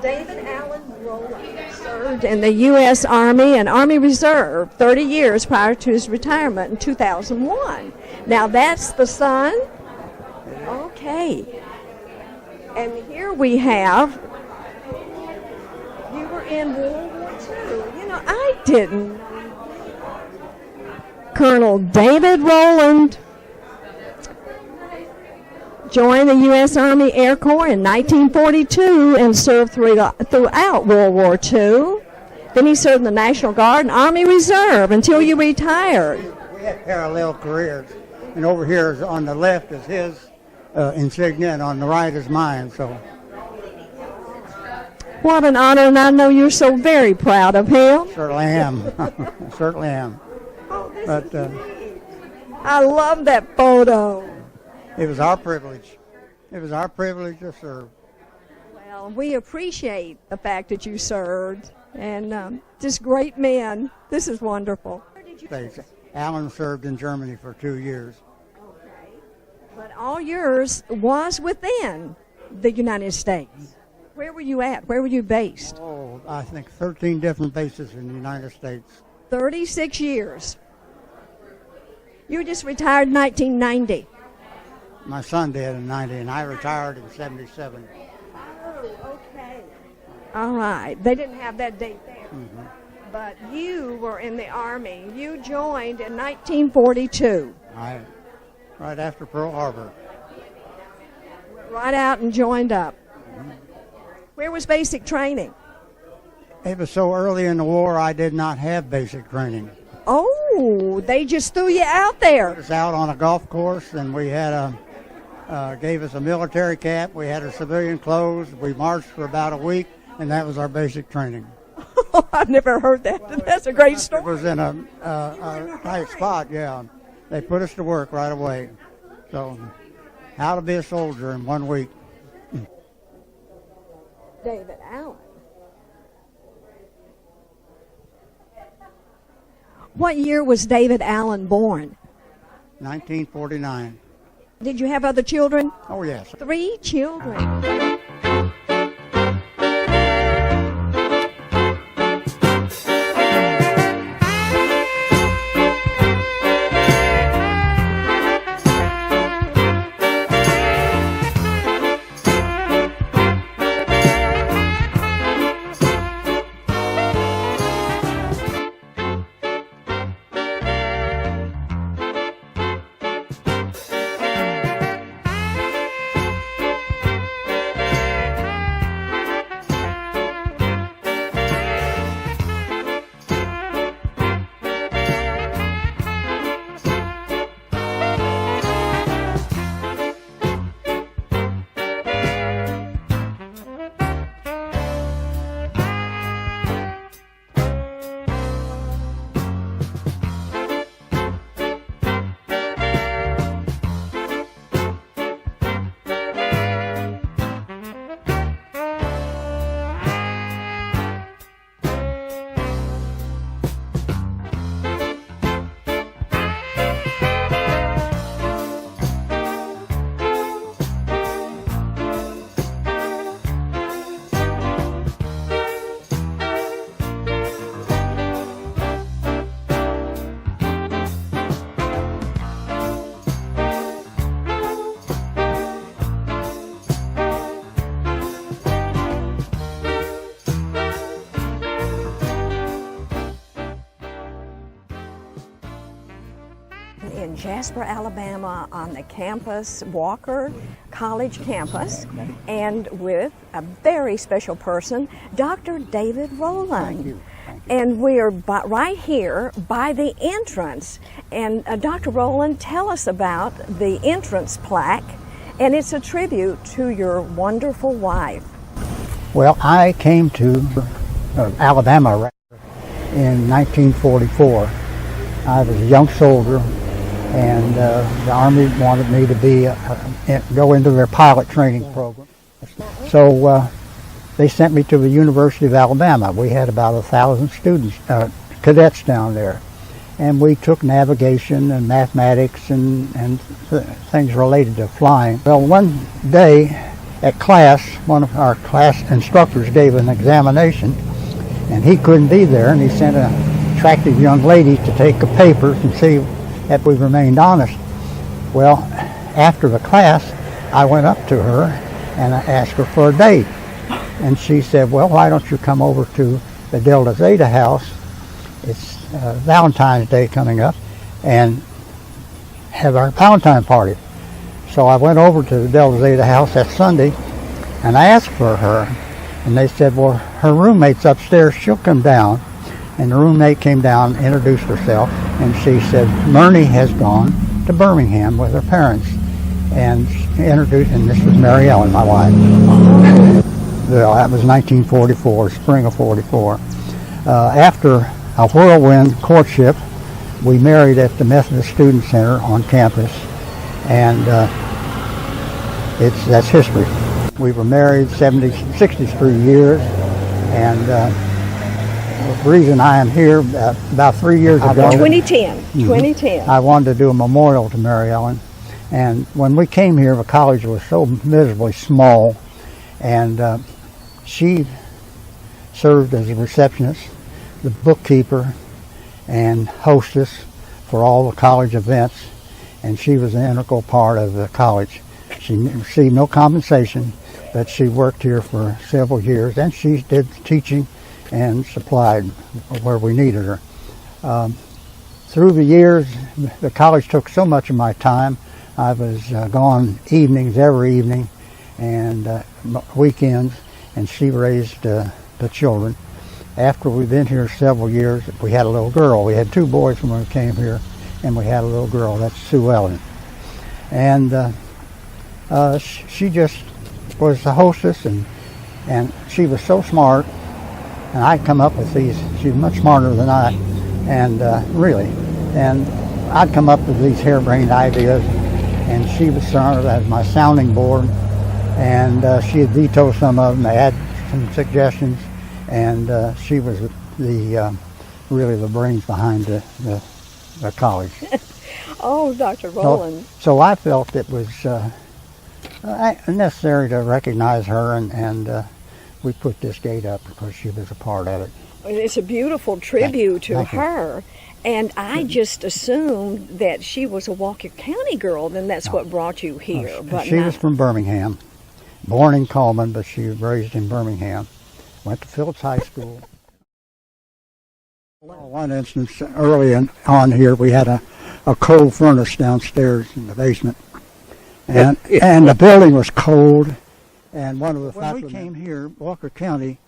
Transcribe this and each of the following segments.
David Allen Rowland served in the U.S. Army and Army Reserve 30 years prior to his retirement in 2001. Now that's the son? Okay. And here we have, you were in World War II. You know, I didn't. Colonel David Rowland joined the U.S. Army Air Corps in 1942 and served throughout World War II. Then he served in the National Guard and Army Reserve until you retired. We had parallel careers, and over here on the left is his insignia, and on the right is mine. So, what an honor, and I know you're so very proud of him. Certainly am. Certainly am. Oh, but I love that photo. It was our privilege. It was our privilege to serve. Well, we appreciate the fact that you served, and just great men. This is wonderful. Alan served in Germany for 2 years. Okay. But all yours was within the United States. Where were you at? Where were you based? Oh, I think 13 different bases in the United States. 36 years. You just retired in 1990. My son did in 90, and I retired in 77. Oh, okay. All right. They didn't have that date there. Mm-hmm. But you were in the Army. You joined in 1942. Right after Pearl Harbor. Right out and joined up. Mm-hmm. Where was basic training? It was so early in the war, I did not have basic training. Oh, they just threw you out there. It was out on a golf course, and we had gave us a military cap. We had our civilian clothes. We marched for about a week, and that was our basic training. I've never heard that. That's a great story. It was in a tight spot, yeah. They put us to work right away. So, how to be a soldier in 1 week. David Allen. What year was David Allen born? 1949. Did you have other children? Oh, yes. 3 children. In Jasper, Alabama, on the campus, Walker College campus, and with a very special person, Dr. David Rowland. Thank you. And we are right here by the entrance. And Dr. Rowland, tell us about the entrance plaque, and it's a tribute to your wonderful wife. Well, I came to Alabama in 1944. I was a young soldier, and the Army wanted me to go into their pilot training program. So they sent me to the University of Alabama. We had about 1,000 students, cadets down there, and we took navigation and mathematics and things related to flying. Well, one day at class, one of our class instructors gave an examination, and he couldn't be there, and he sent an attractive young lady to take the papers and see if we remained honest. Well, after the class, I went up to her and I asked her for a date. And she said, well, why don't you come over to the Delta Zeta house? It's Valentine's Day coming up, and have our Valentine party. So I went over to the Delta Zeta house that Sunday, and I asked for her. And they said, well, her roommate's upstairs, she'll come down. And the roommate came down, introduced herself, and she said, Myrnie has gone to Birmingham with her parents. And introduced, and this was Mary Ellen, my wife. Well, that was 1944, spring of 44. After a whirlwind courtship, we married at the Methodist Student Center on campus, and that's history. We were married 63 years, and the reason I am here, about 3 years ago. 2010. I wanted to do a memorial to Mary Ellen. And when we came here, the college was so miserably small, and she served as a receptionist, the bookkeeper, and hostess for all the college events, and she was an integral part of the college. She received no compensation, but she worked here for several years, and she did teaching and supplied where we needed her. Through the years, the college took so much of my time. I was gone evenings, every evening, and weekends, and she raised the children. After we've been here several years, we had a little girl. We had 2 boys when we came here, and we had a little girl. That's Sue Ellen. And she just was the hostess, and she was so smart. And I'd come up with these. She was much smarter than I, and really. And I'd come up with these harebrained ideas, and she was served as my sounding board, and she'd veto some of them, add some suggestions, and she was really the brains behind the college. Oh, Dr. Rowland. So I felt it was necessary to recognize her, and we put this gate up because she was a part of it. It's a beautiful tribute to her. And I just assumed that she was a Walker County girl, then that's what brought you here. But she was from Birmingham, born in Coleman, but she was raised in Birmingham. Went to Phillips High School. One instance, early on here, we had a coal furnace downstairs in the basement. And the building was cold. And one of the when we came here, Walker County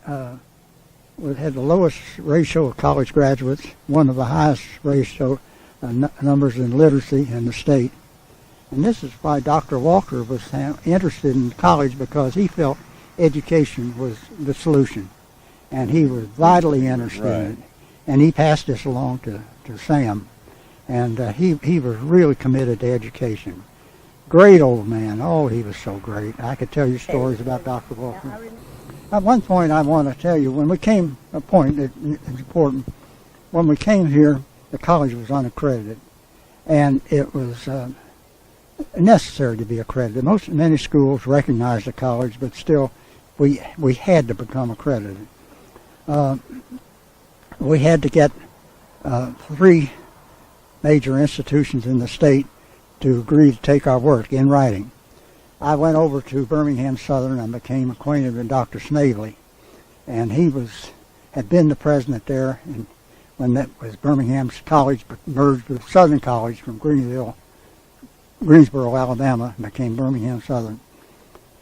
had the lowest ratio of college graduates, one of the highest ratio numbers in literacy in the state. And this is why Dr. Walker was interested in college, because he felt education was the solution. And he was vitally interested in it. And he passed this along to Sam. And he was really committed to education. Great old man. Oh, he was so great. I could tell you stories about Dr. Walker. At one point, I want to tell you, when we came, a point that is important, when we came here, the college was unaccredited, and it was necessary to be accredited. Many schools recognized the college, but still, we had to become accredited. We had to get 3 major institutions in the state to agree to take our work in writing. I went over to Birmingham Southern and became acquainted with Dr. Snavely, and he had been the president there, and when that was Birmingham's college merged with Southern College from Greensboro, Alabama, and became Birmingham Southern.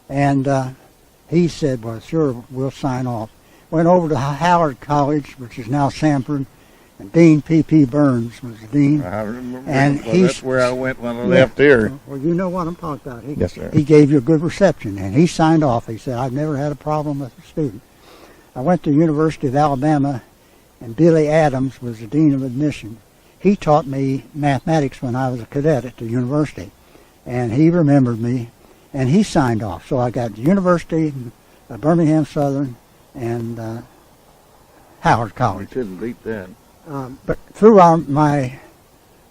And he said, well, sure, we'll sign off. Went over to Howard College, which is now Sanford, and Dean P.P. Burns was the dean. I remember, and that's where I went when I left here. Well, you know what I'm talking about. Yes, sir. He gave you a good reception, and he signed off. He said, I've never had a problem with a student. I went to the University of Alabama, and Billy Adams was the dean of admission. He taught me mathematics when I was a cadet at the university, and he remembered me, and he signed off. So I got the University, Birmingham Southern, and Howard College. You couldn't beat that. But through my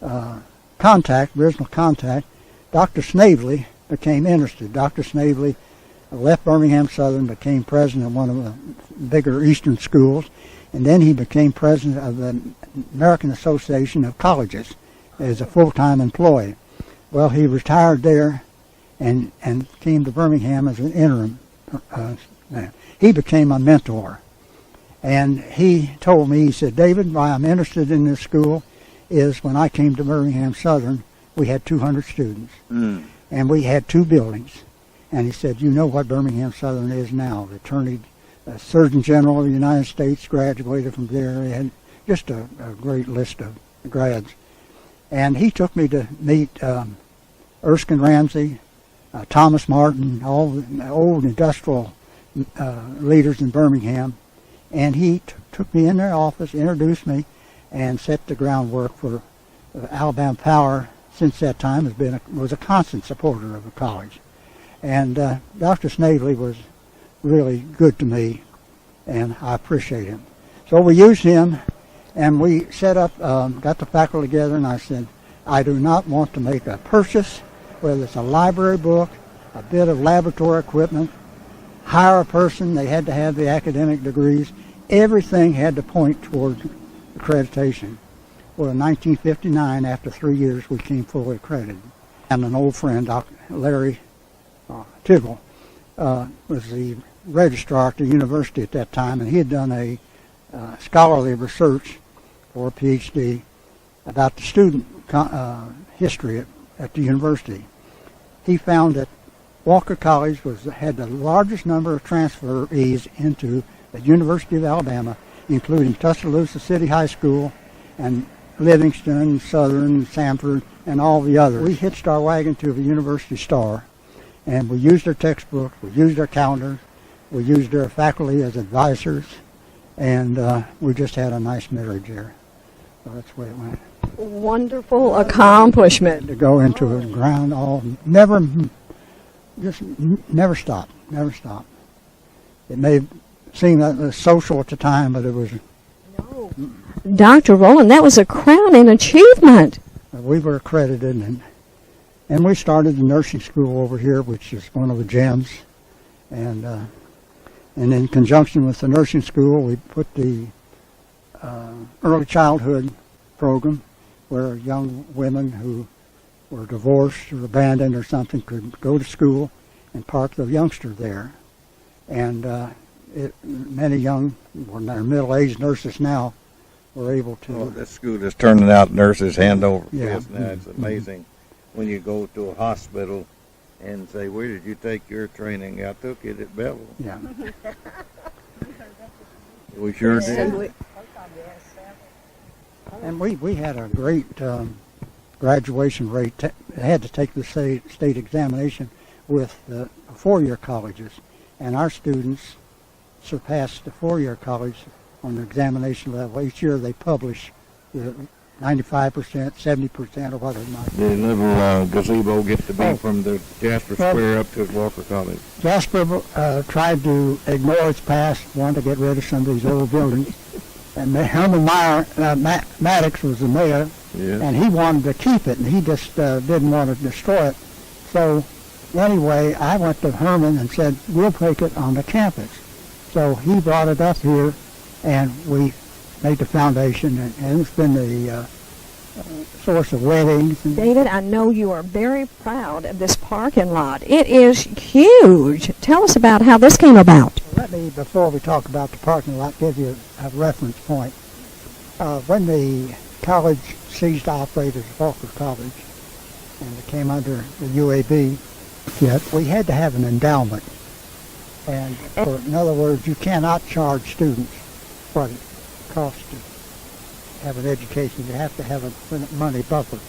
original contact, Dr. Snavely became interested. Dr. Snavely left Birmingham Southern, became president of one of the bigger eastern schools, and then he became president of the American Association of Colleges as a full-time employee. Well, he retired there and came to Birmingham as an interim. He became my mentor. And he told me, he said, David, why I'm interested in this school is when I came to Birmingham Southern, we had 200 students. And we had 2 buildings. And he said, you know what Birmingham Southern is now. The Surgeon General of the United States graduated from there. They had just a great list of grads. And he took me to meet Erskine Ramsey, Thomas Martin, all the old industrial leaders in Birmingham. And he took me in their office, introduced me, and set the groundwork for Alabama Power. Since that time, was a constant supporter of the college. And Dr. Snavely was really good to me, and I appreciate him. So we used him, and we set up, got the faculty together, and I said, I do not want to make a purchase, whether it's a library book, a bit of laboratory equipment, hire a person, they had to have the academic degrees. Everything had to point toward accreditation. Well, in 1959, after 3 years, we came fully accredited. And an old friend, Dr. Larry Tiggle, was the registrar at the university at that time, and he had done a scholarly research for a PhD about the student history at the university. He found that Walker College had the largest number of transferees into the University of Alabama, including Tuscaloosa City High School and Livingston, Southern, Sanford, and all the others. We hitched our wagon to the University Star, and we used their textbooks, we used their calendars, we used their faculty as advisors, and we just had a nice marriage there. So that's the way it went. Wonderful accomplishment. To go into the ground, never stop. It may seem that it was social at the time, but it was. No. Dr. Rowland, that was a crowning achievement. We were accredited, and we started the nursing school over here, which is one of the gems. And in conjunction with the nursing school, we put the early childhood program, where young women who were divorced or abandoned or something could go to school and park the youngster there. And many young, well, they're middle-aged nurses now, were able to. Oh, that school is turning out nurses hand over Yeah. fist now. It's amazing when you go to a hospital and say, where did you take your training? I took it at Bevel. Yeah. We sure did. And we had a great graduation rate. Had to take the state examination with the four-year colleges, and our students surpassed the four-year college on the examination level. Each year they publish the 95%, 70%, or whatever it might be. The little gazebo gets to be from the Jasper Square up to Walker College. Jasper tried to ignore its past, wanted to get rid of some of these old buildings. And Herman Maddox was the mayor, Yeah. and he wanted to keep it, and he just didn't want to destroy it. So anyway, I went to Herman and said, we'll take it on the campus. So he brought it up here, and we made the foundation, and it's been the source of weddings. And David, I know you are very proud of this parking lot. It is huge. Tell us about how this came about. let me, before we talk about the parking lot, give you a reference point. When the college ceased to operate as Walker College, and it came under the UAB, we had to have an endowment. And in other words, you cannot charge students what it costs to have an education. You have to have a money buffer.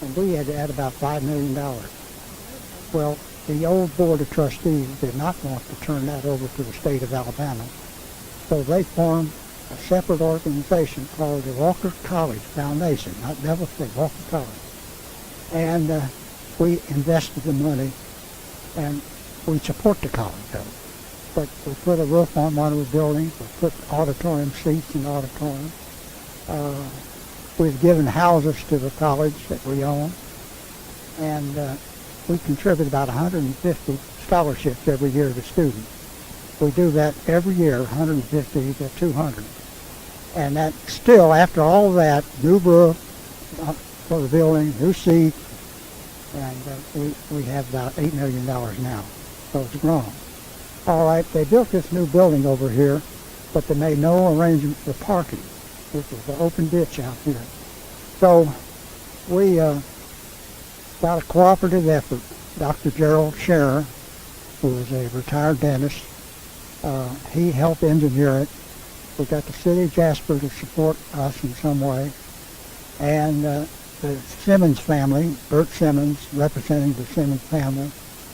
And we had to add about $5 million. Well, the old Board of Trustees did not want to turn that over to the state of Alabama. So they formed a separate organization called the Walker College Foundation, not Devil State, Walker College. And we invested the money, and we support the college, though. But we put a roof on one of the buildings, we put auditorium seats in the auditorium. We've given houses to the college that we own. And we contribute about 150 scholarships every year to students. We do that every year, 150 to 200. And that still, after all that, new roof for the building, new seats, and we have about $8 million now. So it's grown. All right, they built this new building over here, but they made no arrangement for parking. This is the open ditch out here. So we got a cooperative effort. Dr. Gerald Scherer, who is a retired dentist, he helped engineer it. We got the city of Jasper to support us in some way. And the Simmons family, Bert Simmons, representing the Simmons family,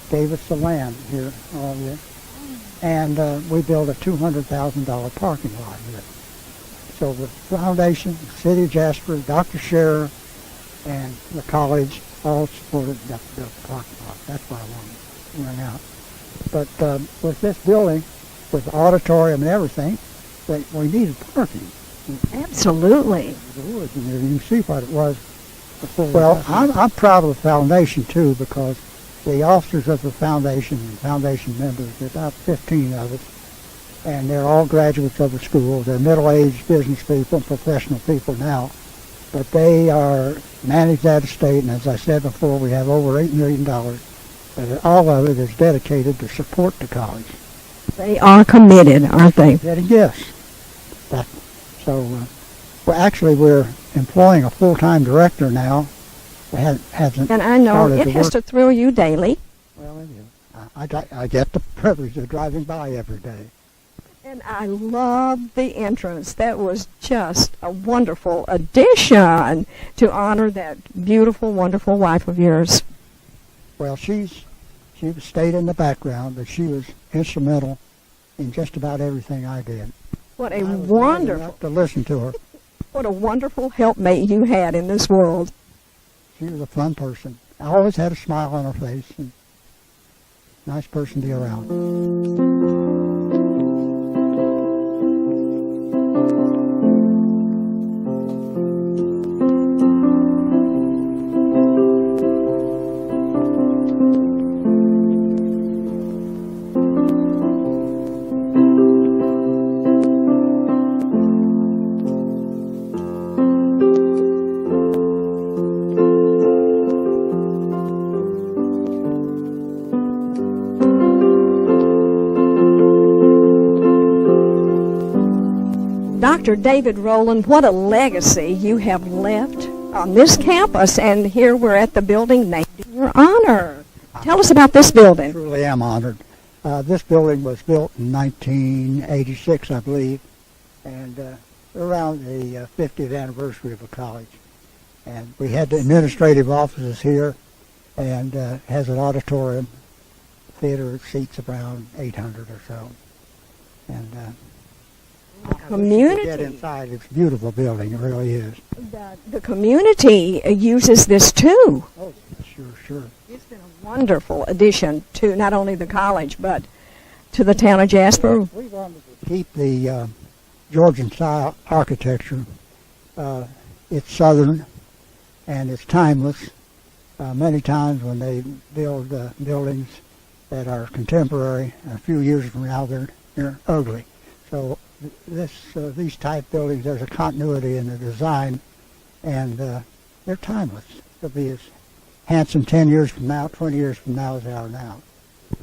gave us the land here, all this. And we built a $200,000 parking lot here. So the foundation, the city of Jasper, Dr. Scherer, and the college all supported that built the parking lot. That's why I wanted to run out. But with this building, with the auditorium and everything, we needed parking. Absolutely. The woods, and you can see what it was before. Well, I'm proud of the foundation too, because the officers of the foundation and foundation members, there's about 15 of us, and they're all graduates of the school. They're middle-aged business people and professional people now, but they are manage that estate, and as I said before, we have over $8 million. But all of it is dedicated to support the college. They are committed, aren't they? Yes. So, actually, we're employing a full-time director now. Hasn't And I know started it to has work. to thrill you daily. Well, it is. I get the privilege of driving by every day. And I love the entrance. That was just a wonderful addition to honor that beautiful, wonderful wife of yours. Well, she stayed in the background, but she was instrumental in just about everything I did. What a I was glad wonderful, enough to listen to her. what a wonderful helpmate you had in this world. She was a fun person. I always had a smile on her face, and nice person to be around. Dr. David Rowland, what a legacy you have left on this campus, and here we're at the building named in your honor. Tell us about this I building. truly am honored. This building was built in 1986, I believe, and around the 50th anniversary of the college. And we had the administrative offices here, and has an auditorium, theater, seats around 800 or so. And Community. get inside, it's a beautiful building, it really is. The community uses this too. Oh, sure. It's been a wonderful addition to not only the college, but to the town of Jasper. We wanted to keep the Georgian style architecture. It's southern and it's timeless. Many times when they build buildings that are contemporary, a few years from now they're ugly. So these type buildings, there's a continuity in the design, and they're timeless. They'll be as handsome 10 years from now, 20 years from now as they are now.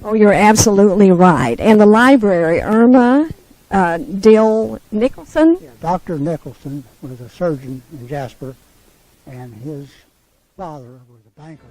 Oh, you're absolutely right. And the library, Irma Dill Nicholson. Yeah, Dr. Nicholson was a surgeon in Jasper, and his father was a banker.